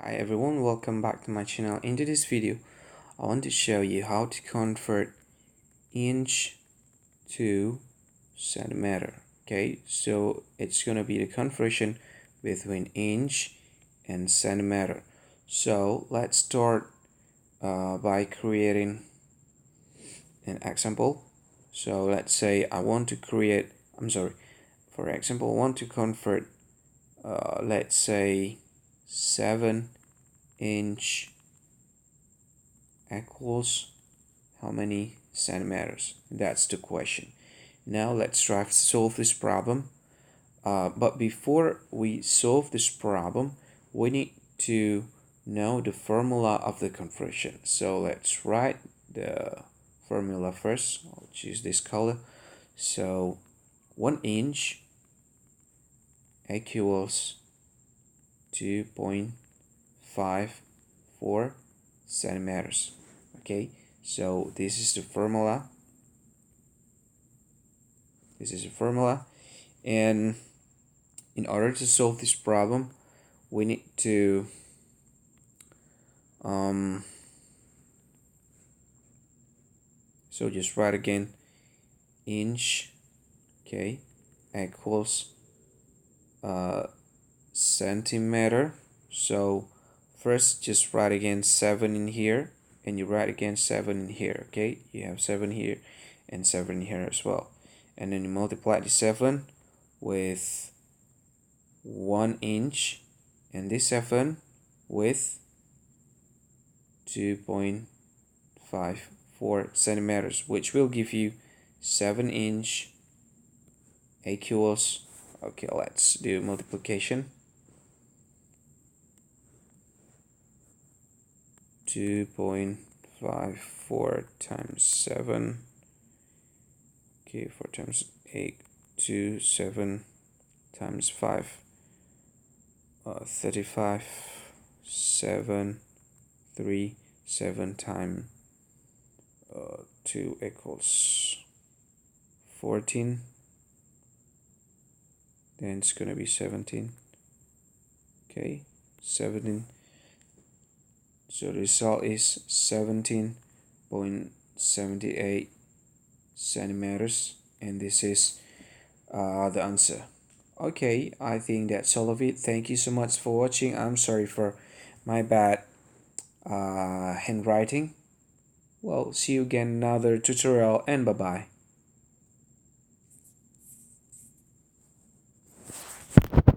Hi everyone, welcome back to my channel. In this video, I want to show you how to convert inch to centimeter. Okay, so it's gonna be the conversion between inch and centimeter. So let's start by creating an example. So let's say I want to create, for example, I want to convert, let's say 7" equals how many centimeters? That's the question. Now let's try to solve this problem. But before we solve this problem, we need to know the formula of the conversion. So let's write the formula first. I'll choose this color. So 1 inch equals 2.54 centimeters. Okay, so this is the formula. And in order to solve this problem, we need to so just write again inch, okay, equals centimeter. So first just write again 7 in here, and you write again 7 in here. Okay, you have 7 here and 7 here as well, and then you multiply the 7 with 1 inch and this 7 with 2.54 centimeters, which will give you 7 inch equals, okay, let's do multiplication. 2.54 times 7, okay, 4 times 8, 2, 7 times 5, 35, 7, 3, 7 times 2 equals 14, then it's gonna be 17, okay, 17. So the result is 17.78 centimeters, and this is the answer. Okay, I think that's all of it. Thank you so much for watching. I'm sorry for my bad handwriting. Well, see you again in another tutorial, and bye bye.